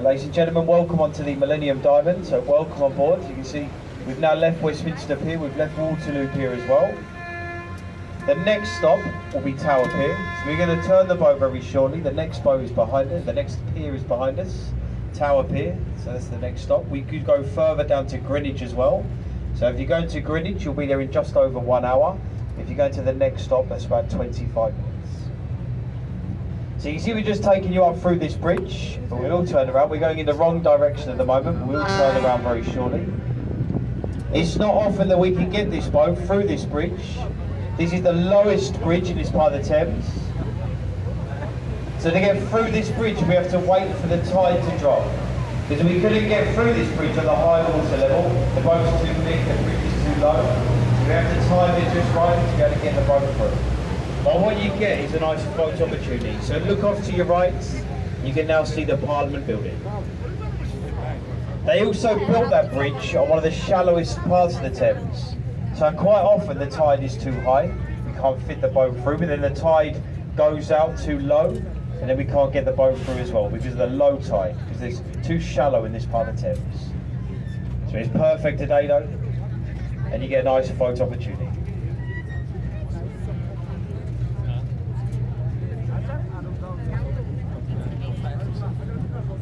Ladies and gentlemen, welcome onto the Millennium Diamond. So welcome on board. You can see we've now left Westminster Pier, we've left Waterloo Pier as well. The next stop will be Tower Pier. So we're going to turn the boat very shortly. The next boat is behind us, the next pier is behind us, Tower Pier. So that's the next stop. We could go further down to Greenwich as well. So if you're going to Greenwich, you'll be there in just over 1 hour. If you're going to the next stop, that's about 25 minutes. So you can see we're just taking you up through this bridge, but we'll all turn around. We're going in the wrong direction at the moment, but we'll turn around very shortly. It's not often that we can get this boat through this bridge. This is the lowest bridge in this part of the Thames. So to get through this bridge, we have to wait for the tide to drop. Because we couldn't get through this bridge at the high water level. The boat's too big, the bridge is too low. So we have to time it just right to be able to get the boat through. But what you get is a nice boat opportunity. So look off to your right, you can now see the Parliament building. They also built that bridge on one of the shallowest parts of the Thames. So quite often the tide is too high, we can't fit the boat through, but then the tide goes out too low, and then we can't get the boat through as well because of the low tide, because it's too shallow in this part of the Thames. So it's perfect today though, and you get a nice photo opportunity.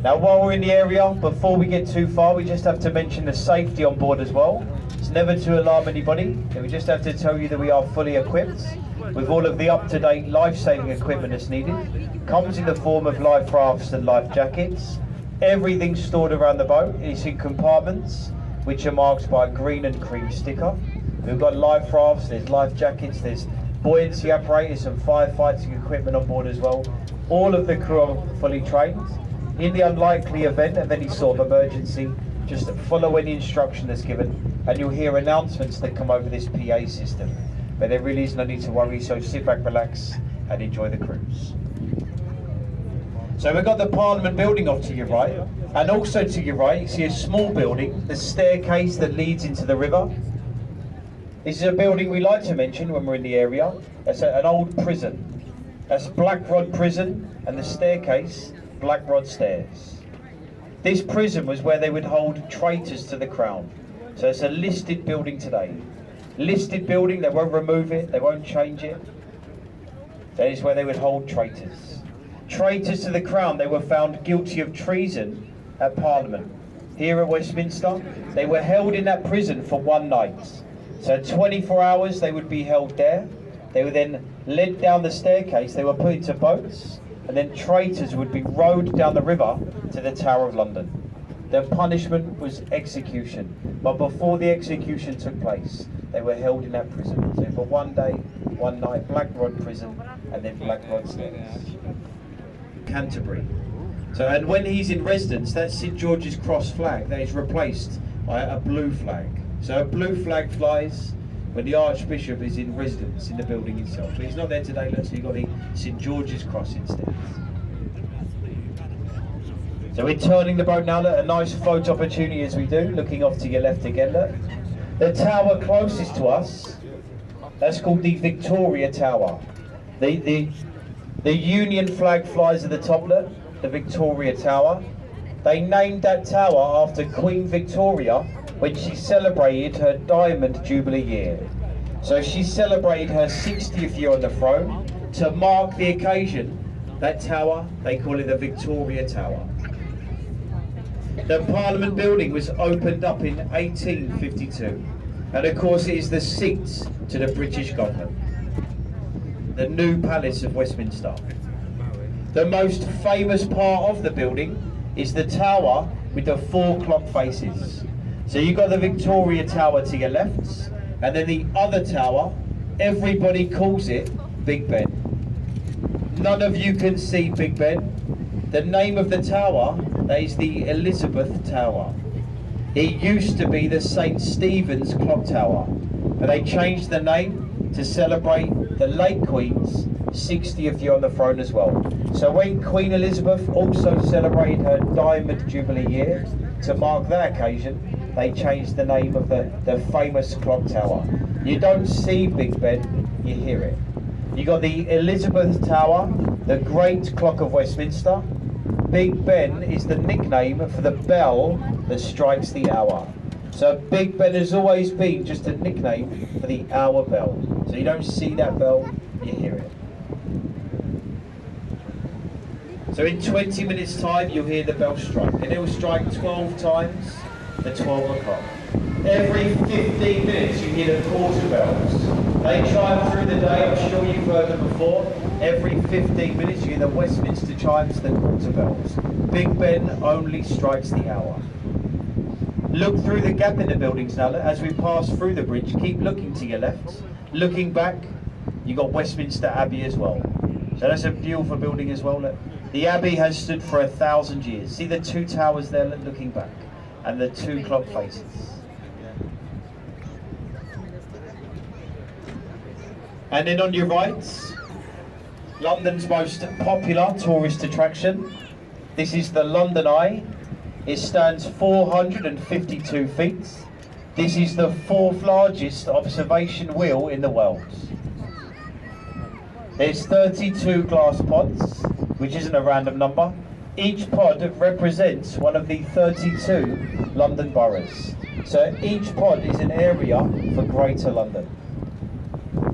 Now while we're in the area, before we get too far, we just have to mention the safety on board as well. It's never to alarm anybody, we just have to tell you that we are fully equipped with all of the up-to-date life-saving equipment that's needed. Comes in the form of life rafts and life jackets. Everything's stored around the boat. It's in compartments which are marked by a green and cream sticker. We've got life rafts, there's life jackets, there's buoyancy apparatus and firefighting equipment on board as well. All of the crew are fully trained. In the unlikely event of any sort of emergency, just follow any instruction that's given and you'll hear announcements that come over this PA system. But there really is no need to worry, so sit back, relax and enjoy the cruise. So we've got the Parliament building off to your right, and also to your right you see a small building, the staircase that leads into the river. This is a building we like to mention when we're in the area. It's an old prison. That's Blackrod Prison, and the staircase, Blackrod Stairs. This prison was where they would hold traitors to the crown. So it's a listed building today. Listed building, they won't remove it, they won't change it. That is where they would hold traitors. Traitors to the crown, they were found guilty of treason at Parliament. Here at Westminster, they were held in that prison for one night. So 24 hours they would be held there. They were then led down the staircase, they were put into boats, and then traitors would be rowed down the river to the Tower of London. Their punishment was execution, but before the execution took place, they were held in that prison. So for one day, one night, Blackrod Prison, and then Blackrod Stairs. Canterbury. So, and when he's in residence, that St George's Cross flag, that is replaced by a blue flag. So a blue flag flies when the Archbishop is in residence in the building itself. But he's not there today, so you've got the St George's Cross instead. So we're turning the boat now, a nice photo opportunity as we do, looking off to your left again. Look. The tower closest to us, that's called the Victoria Tower. The Union flag flies at the top, look, the Victoria Tower. They named that tower after Queen Victoria when she celebrated her Diamond Jubilee year. So she celebrated her 60th year on the throne. To mark the occasion, that tower, they call it the Victoria Tower. The Parliament building was opened up in 1852, and of course it is the seat to the British government. The new Palace of Westminster. The most famous part of the building is the tower with the 4 clock faces. So you've got the Victoria Tower to your left, and then the other tower, everybody calls it Big Ben. None of you can see Big Ben. The name of the tower, that is the Elizabeth Tower. It used to be the St. Stephen's Clock Tower, but they changed the name to celebrate the late Queen's 60th year on the throne as well. So when Queen Elizabeth also celebrated her Diamond Jubilee year, to mark that occasion, they changed the name of the famous clock tower. You don't see Big Ben, you hear it. You got the Elizabeth Tower, the Great Clock of Westminster. Big Ben is the nickname for the bell that strikes the hour. So Big Ben has always been just a nickname for the hour bell. So you don't see that bell, you hear it. So in 20 minutes time you'll hear the bell strike, and it will strike 12 times at 12 o'clock. Every 15 minutes you hear the quarter bells. They chime through the day, I'm sure you've heard them before. Every 15 minutes you hear the Westminster chimes, the quarter bells. Big Ben only strikes the hour. Look through the gap in the buildings now as we pass through the bridge. Keep looking to your left. Looking back, you've got Westminster Abbey as well. So that's a beautiful building as well. Look. The Abbey has stood for 1,000 years. See the 2 towers there looking back, and the 2 clock faces. And then on your right, London's most popular tourist attraction. This is the London Eye. It stands 452 feet. This is the 4th largest observation wheel in the world. There's 32 glass pods, which isn't a random number. Each pod represents one of the 32 London boroughs. So each pod is an area for Greater London.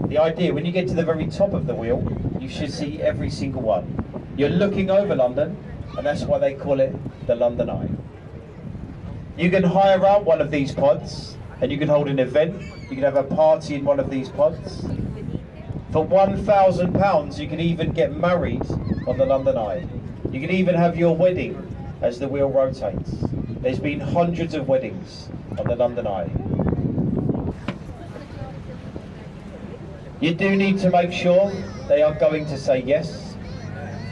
The idea, when you get to the very top of the wheel, you should see every single one. You're looking over London, and that's why they call it the London Eye. You can hire out one of these pods, and you can hold an event. You can have a party in one of these pods. For £1,000, you can even get married on the London Eye. You can even have your wedding as the wheel rotates. There's been hundreds of weddings on the London Eye. You do need to make sure they are going to say yes,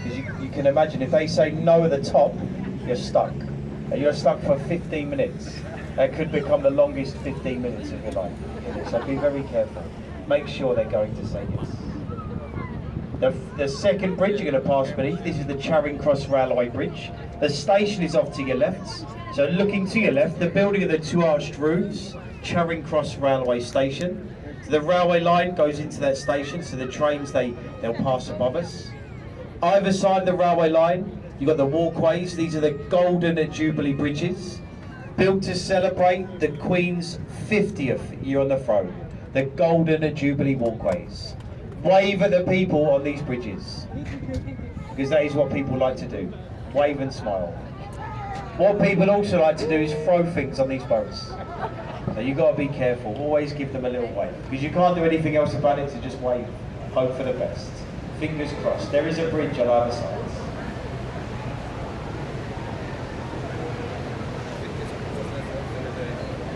because you can imagine if they say no at the top, you're stuck. And you're stuck for 15 minutes. That could become the longest 15 minutes of your life. So be very careful. Make sure they're going to say yes. The second bridge you're going to pass beneath, this is the Charing Cross Railway Bridge. The station is off to your left. So looking to your left, the building of the 2 arched roofs, Charing Cross Railway Station. So the railway line goes into that station, so the trains, they'll pass above us. Either side of the railway line, you've got the walkways. These are the Golden Jubilee Bridges, built to celebrate the Queen's 50th year on the throne. The Golden Jubilee walkways. Wave at the people on these bridges, because that is what people like to do. Wave and smile. What people also like to do is throw things on these boats. So you've got to be careful. Always give them a little wave, because you can't do anything else about it, so just wave. Hope for the best. Fingers crossed. There is a bridge on either side.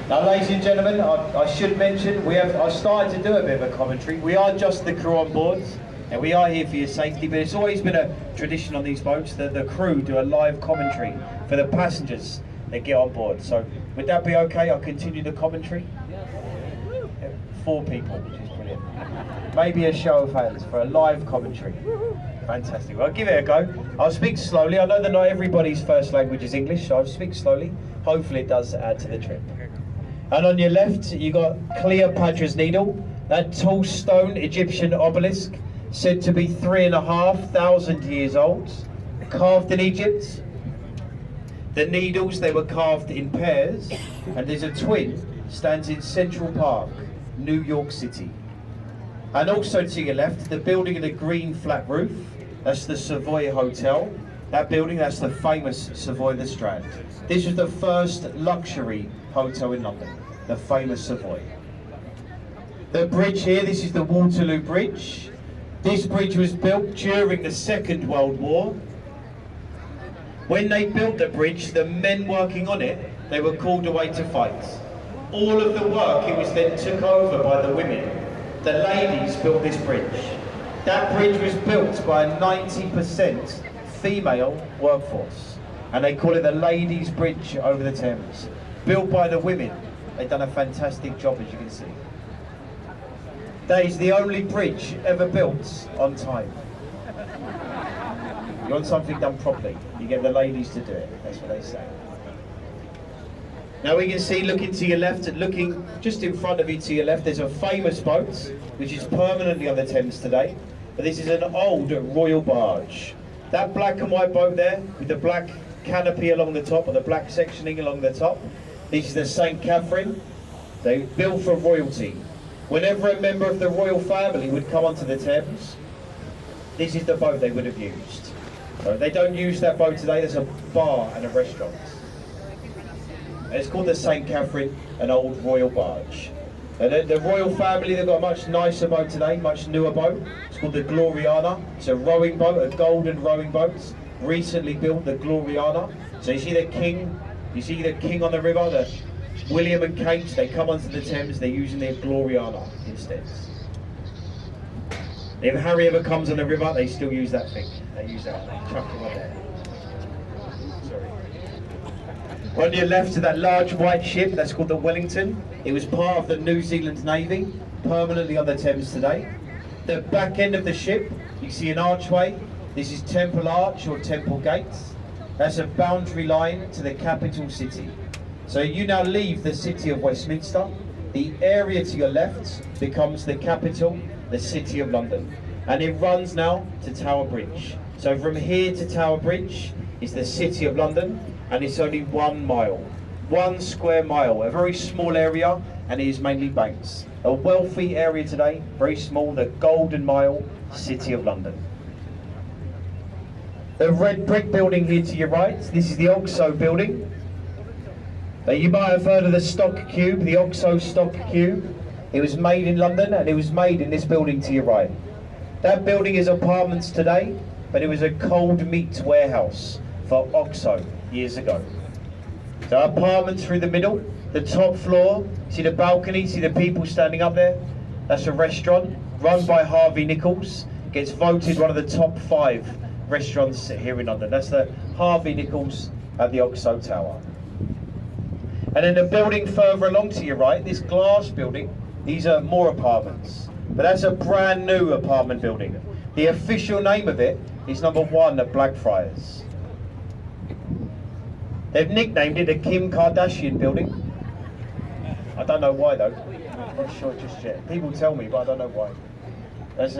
Now, ladies and gentlemen, I should mention, I started to do a bit of a commentary. We are just the crew on board, and we are here for your safety, but it's always been a tradition on these boats that the crew do a live commentary for the passengers that get on board. So, would that be okay? I'll continue the commentary. 4 people, which is brilliant. Maybe a show of hands for a live commentary. Fantastic. Well, I'll give it a go. I'll speak slowly. I know that not everybody's first language is English, so I'll speak slowly. Hopefully it does add to the trip. And on your left, you got Cleopatra's Needle, that tall stone Egyptian obelisk, said to be 3,500 years old, carved in Egypt. The needles, they were carved in pairs, and there's a twin, stands in Central Park, New York City. And also to your left, the building in a green flat roof, that's the Savoy Hotel. That building, that's the famous Savoy the Strand. This was the first luxury hotel in London, the famous Savoy. The bridge here, this is the Waterloo Bridge. This bridge was built during the Second World War. When they built the bridge, the men working on it, they were called away to fight. All of the work, it was then took over by the women. The ladies built this bridge. That bridge was built by a 90% female workforce. And they call it the Ladies' Bridge over the Thames. Built by the women. They've done a fantastic job, as you can see. That is the only bridge ever built on time. You want something done properly, you get the ladies to do it. That's what they say. Now we can see, looking to your left, looking just in front of you to your left, there's a famous boat, which is permanently on the Thames today. But this is an old royal barge. That black and white boat there, with the black canopy along the top, or the black sectioning along the top, this is the St. Catherine. They built for royalty. Whenever a member of the royal family would come onto the Thames, this is the boat they would have used. So they don't use that boat today, there's a bar and a restaurant. And it's called the St. Catherine, an old royal barge. And the royal family, they've got a much nicer boat today, much newer boat. It's called the Gloriana. It's a rowing boat, a golden rowing boat. Recently built, the Gloriana. So you see the king on the river, the William and Kate, they come onto the Thames, they're using their Gloriana instead. If Harry ever comes on the river, they still use that thing. They use that, they chuck him on there. Sorry. On your left to that large white ship, that's called the Wellington. It was part of the New Zealand Navy, permanently on the Thames today. The back end of the ship, you see an archway. This is Temple Arch or Temple Gates. That's a boundary line to the capital city. So you now leave the city of Westminster. The area to your left becomes the capital, the City of London. And it runs now to Tower Bridge. So from here to Tower Bridge is the City of London, and it's only 1 mile. 1 square mile, a very small area, and it is mainly banks. A wealthy area today, very small, the Golden Mile, City of London. The red brick building here to your right, this is the Oxo building. You might have heard of the Stock Cube, the Oxo Stock Cube. It was made in London, and it was made in this building to your right. That building is apartments today, but it was a cold meat warehouse for Oxo years ago. So apartments through the middle, the top floor, see the balcony, see the people standing up there? That's a restaurant run by Harvey Nichols. Gets voted one of the top 5 restaurants here in London. That's the Harvey Nichols at the Oxo Tower. And then the building further along to your right, this glass building, these are more apartments. But that's a brand new apartment building. The official name of it is number 1 at Blackfriars. They've nicknamed it the Kim Kardashian building. I don't know why though. I'm not sure just yet. People tell me, but I don't know why. That's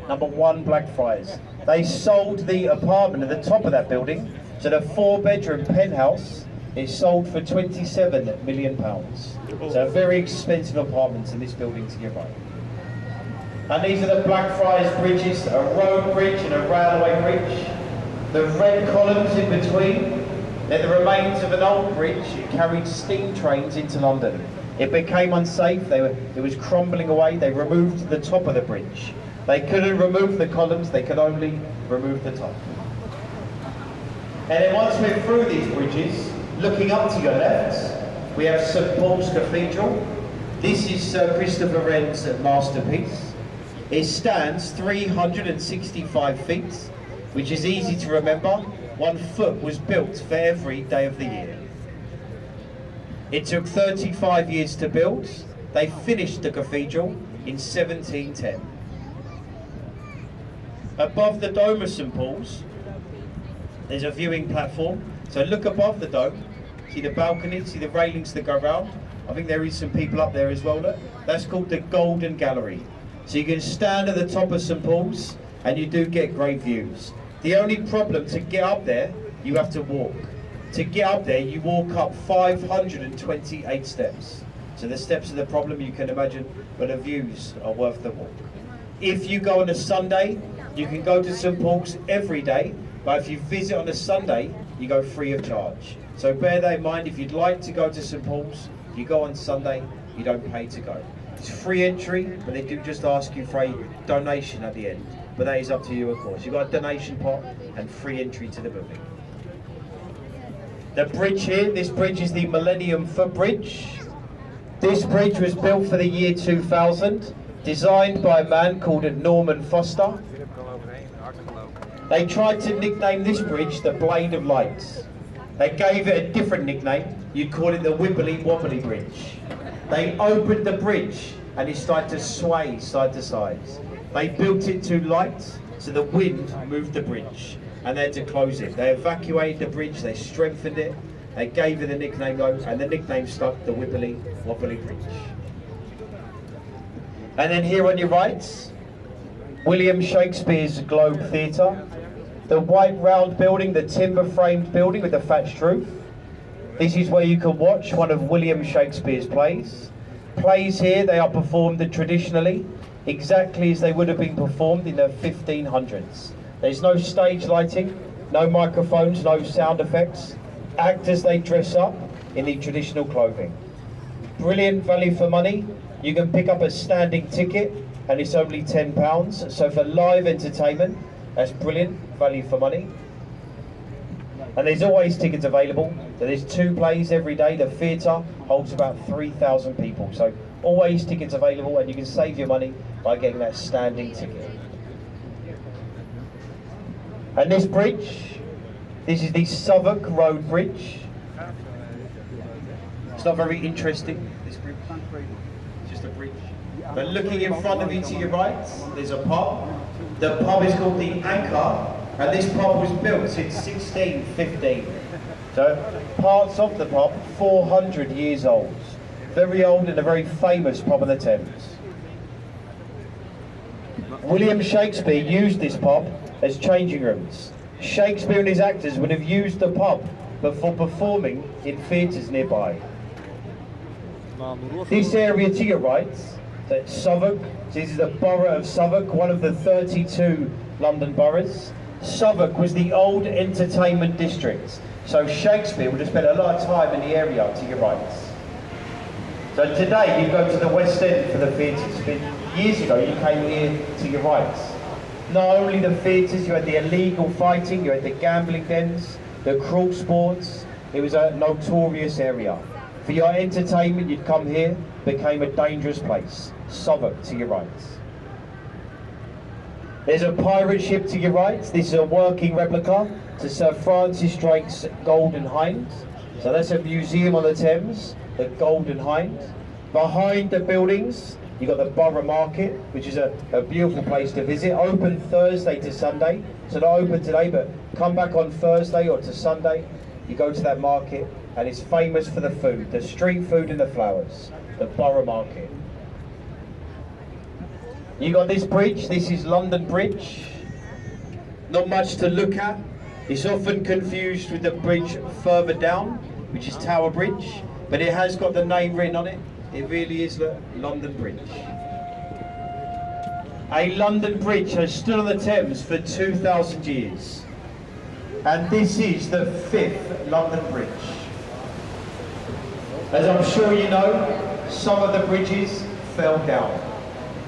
number 1 Blackfriars. They sold the apartment at the top of that building. So the 4-bedroom penthouse is sold for £27 million. So very expensive apartments in this building to your right. And these are the Blackfriars bridges, a road bridge and a railway bridge. The red columns in between, they're the remains of an old bridge. It carried steam trains into London. It became unsafe, it was crumbling away. They removed the top of the bridge. They couldn't remove the columns, they could only remove the top. And then once we're through these bridges, looking up to your left, we have St Paul's Cathedral. This is Sir Christopher Wren's masterpiece. It stands 365 feet, which is easy to remember. 1 foot was built for every day of the year. It took 35 years to build. They finished the cathedral in 1710. Above the dome of St Paul's, there's a viewing platform. So look above the dome, see the balcony, see the railings that go round. I think there is some people up there as well, look. That's called the Golden Gallery. So you can stand at the top of St Paul's and you do get great views. The only problem, to get up there, you have to walk. To get up there, you walk up 528 steps. So the steps are the problem, you can imagine, but the views are worth the walk. If you go on a Sunday, you can go to St Paul's every day, But if you visit on a Sunday, you go free of charge. So bear that in mind. If you'd like to go to St Paul's, you go on Sunday, you don't pay to go. It's free entry, but they do just ask you for a donation at the end. But that is up to you, of course. You've got a donation pot and free entry to the building. The bridge here, this bridge is the Millennium Footbridge. This bridge was built for the year 2000, designed by a man called Norman Foster. They tried to nickname this bridge the Blade of Light. They gave it a different nickname. You'd call it the Wibbly Wobbly Bridge. They opened the bridge and it started to sway side to side. They built it too light, so the wind moved the bridge and they had to close it. They evacuated the bridge, they strengthened it, they gave it the nickname, and the nickname stuck, the Wibbly Wobbly Bridge. And then here on your right, William Shakespeare's Globe Theatre. The white round building, the timber framed building with the thatched roof. This is where you can watch one of William Shakespeare's plays. Plays here, they are performed traditionally, exactly as they would have been performed in the 1500s. There's no stage lighting, no microphones, no sound effects. Actors, they dress up in the traditional clothing. Brilliant value for money. You can pick up a standing ticket and it's only £10. So for live entertainment, that's brilliant value for money. And there's always tickets available. So there's 2 plays every day. The theatre holds about 3,000 people. So always tickets available, and you can save your money by getting that standing ticket. And this bridge, this is the Southwark Road Bridge. It's not very interesting, this bridge. It's just a bridge. But looking in front of you to your right, there's a pub. The pub is called the Anchor, and this pub was built since 1615. So parts of the pub, 400 years old. Very old and a very famous pub on the Thames. William Shakespeare used this pub as changing rooms. Shakespeare and his actors would have used the pub before performing in theatres nearby. This area to your right, that's Southwark. This is the borough of Southwark, one of the 32 London boroughs. Southwark was the old entertainment district, so Shakespeare would have spent a lot of time in the area to your right. So today you go to the West End for the theatres, but years ago you came here to your right. Not only the theatres, you had the illegal fighting, you had the gambling dens, the cruel sports. It was a notorious area. For your entertainment, you'd come here, became a dangerous place. Southwark to your right. There's a pirate ship to your right. This is a working replica to Sir Francis Drake's Golden Hind. So that's a museum on the Thames, the Golden Hind. Behind the buildings, you've got the Borough Market, which is a beautiful place to visit. Open Thursday to Sunday. So not open today, but come back on Thursday or to Sunday. You go to that market, and it's famous for the food, the street food and the flowers, the Borough Market. You got this bridge, this is London Bridge. Not much to look at. It's often confused with the bridge further down, which is Tower Bridge, but it has got the name written on it. It really is the London Bridge. A London Bridge has stood on the Thames for 2,000 years. And this is the 5th London Bridge. As I'm sure you know, some of the bridges fell down.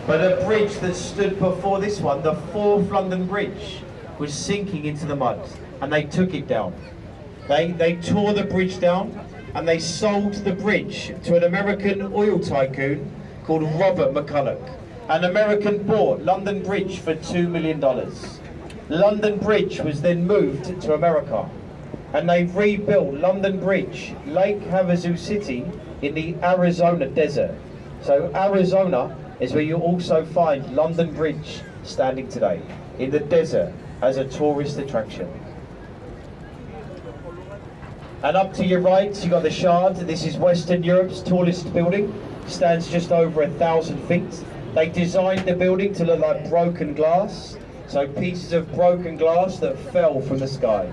But a bridge that stood before this one, the 4th London Bridge, was sinking into the mud, and they took it down. They tore the bridge down, and they sold the bridge to an American oil tycoon called Robert McCulloch. An American bought London Bridge for $2 million. London Bridge was then moved to America, and they rebuilt London Bridge, Lake Havasu City, in the Arizona desert. So Arizona is where you also find London Bridge standing today, in the desert, as a tourist attraction. And up to your right, you got the Shard. This is Western Europe's tallest building, stands just over 1,000 feet. They designed the building to look like broken glass, so pieces of broken glass that fell from the sky.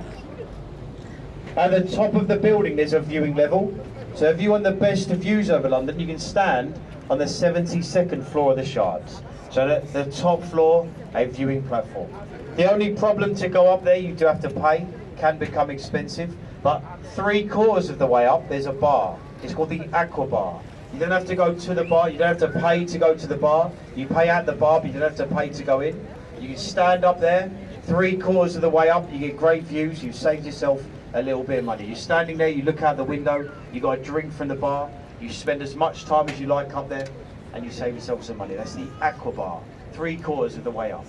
At the top of the building there's a viewing level, so if you want the best views over London, you can stand on the 72nd floor of the Shard. So the top floor, a viewing platform. The only problem to go up there, you do have to pay, can become expensive, but 3/4 of the way up, there's a bar. It's called the Aqua Bar. You don't have to go to the bar, you don't have to pay to go to the bar. You pay at the bar, but you don't have to pay to go in. You can stand up there, 3/4 of the way up, you get great views, you've saved yourself a little bit of money. You're standing there, you look out the window, you got a drink from the bar, you spend as much time as you like up there, and you save yourself some money. That's the Aqua Bar, 3/4 of the way up.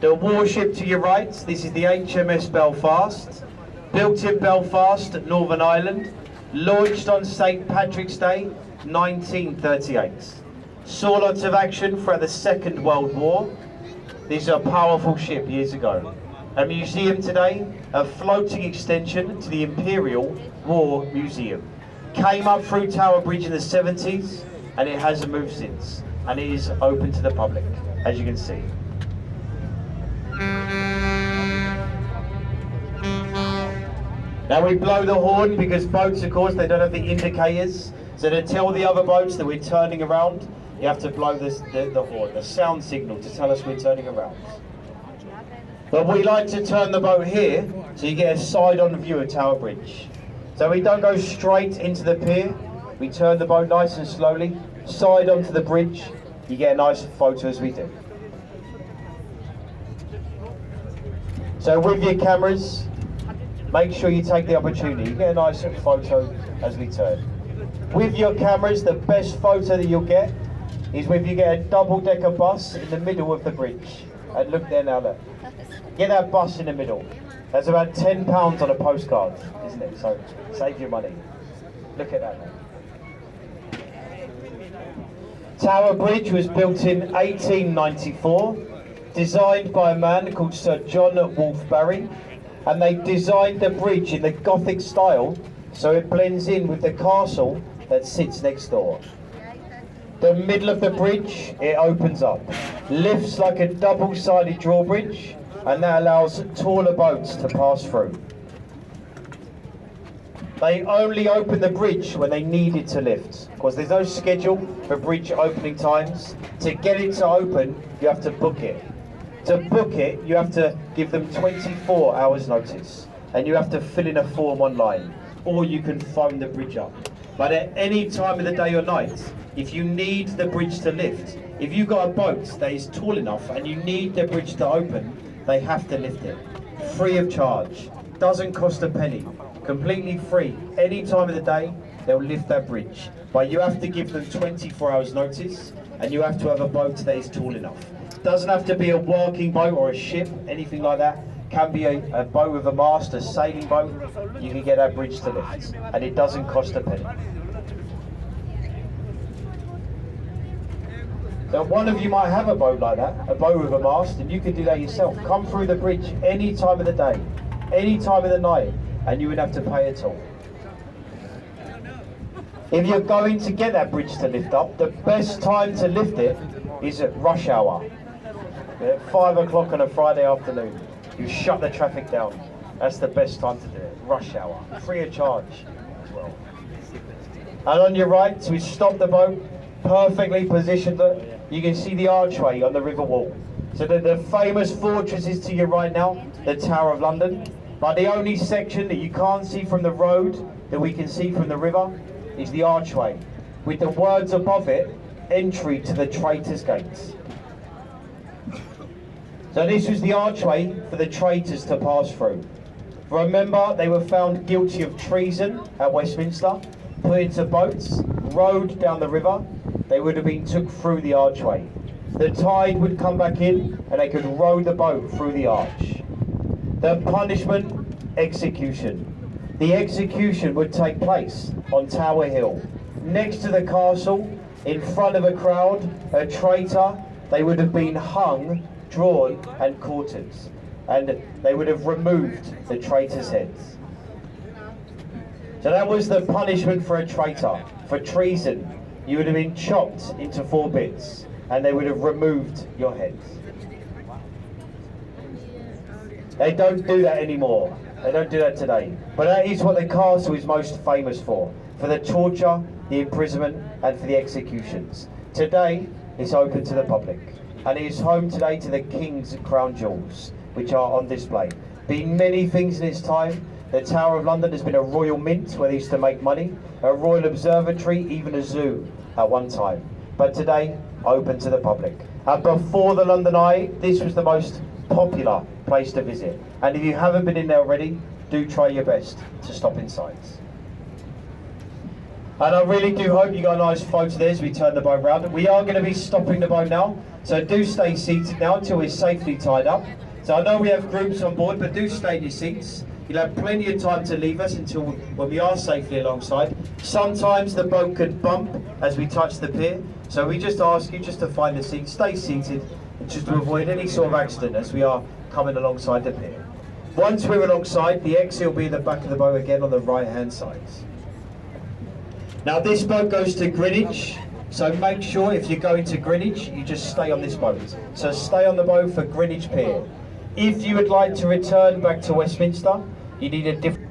The warship to your right, this is the HMS Belfast, built in Belfast, Northern Ireland, launched on St. Patrick's Day, 1938. Saw lots of action throughout the Second World War. This is a powerful ship years ago. A museum today, a floating extension to the Imperial War Museum. Came up through Tower Bridge in the 70s, and it hasn't moved since. And it is open to the public, as you can see. Now we blow the horn because boats, of course, they don't have the indicators. So to tell the other boats that we're turning around, you have to blow the horn, the sound signal to tell us we're turning around. But we like to turn the boat here, so you get a side-on view of Tower Bridge. So we don't go straight into the pier, we turn the boat nice and slowly, side onto the bridge, you get a nice photo as we do. So with your cameras, make sure you take the opportunity, you get a nice photo as we turn. With your cameras, the best photo that you'll get is when you get a double-decker bus in the middle of the bridge. And look there now, look. Get that bus in the middle. That's about £10 on a postcard, isn't it? So save your money. Look at that now. Tower Bridge was built in 1894, designed by a man called Sir John Wolfe Barry, and they designed the bridge in the Gothic style so it blends in with the castle that sits next door. The middle of the bridge, it opens up, lifts like a double-sided drawbridge, and that allows taller boats to pass through. They only open the bridge when they need it to lift, because there's no schedule for bridge opening times. To get it to open, you have to book it. To book it, you have to give them 24 hours notice, and you have to fill in a form online, or you can phone the bridge up. But at any time of the day or night, if you need the bridge to lift, if you've got a boat that is tall enough and you need the bridge to open, they have to lift it. Free of charge. Doesn't cost a penny. Completely free. Any time of the day, they'll lift that bridge. But you have to give them 24 hours notice, and you have to have a boat that is tall enough. Doesn't have to be a working boat or a ship, anything like that. Can be a boat with a mast, a sailing boat. You can get that bridge to lift, and it doesn't cost a penny. So one of you might have a boat like that, a boat with a mast, and you can do that yourself. Come through the bridge any time of the day, any time of the night, and you would have to pay at all. If you're going to get that bridge to lift up, the best time to lift it is at rush hour. At 5 o'clock on a Friday afternoon. You shut the traffic down. That's the best time to do it, rush hour. Free of charge as well. And on your right, we stop the boat, perfectly positioned. You can see the archway on the river wall. So the famous fortress is to your right now, the Tower of London. But the only section that you can't see from the road, that we can see from the river, is the archway, with the words above it, entry to the Traitors' Gates. So this was the archway for the traitors to pass through. Remember, they were found guilty of treason at Westminster, put into boats, rowed down the river. They would have been took through the archway. The tide would come back in and they could row the boat through the arch. The punishment, execution. The execution would take place on Tower Hill, next to the castle, in front of a crowd, a traitor. They would have been hung, drawn and quartered, and they would have removed the traitors' heads. So that was the punishment for a traitor. For treason, you would have been chopped into 4 bits, and they would have removed your heads. They don't do that anymore. They don't do that today. But that is what the castle is most famous for the torture, the imprisonment, and for the executions. Today, is open to the public, and it is home today to the King's Crown Jewels, which are on display. Been many things in its time. The Tower of London has been a royal mint where they used to make money, a royal observatory, even a zoo at one time. But today, open to the public. And before the London Eye, this was the most popular place to visit. And if you haven't been in there already, do try your best to stop inside. And I really do hope you got a nice photo there as we turn the boat round. We are going to be stopping the boat now, so do stay seated now until we're safely tied up. So I know we have groups on board, but do stay in your seats. You'll have plenty of time to leave us until when we are safely alongside. Sometimes the boat could bump as we touch the pier, so we just ask you just to find a seat, stay seated, just to avoid any sort of accident as we are coming alongside the pier. Once we're alongside, the exit will be in the back of the boat again on the right hand side. Now this boat goes to Greenwich, so make sure if you're going to Greenwich, you just stay on this boat. So stay on the boat for Greenwich Pier. If you would like to return back to Westminster, you need a different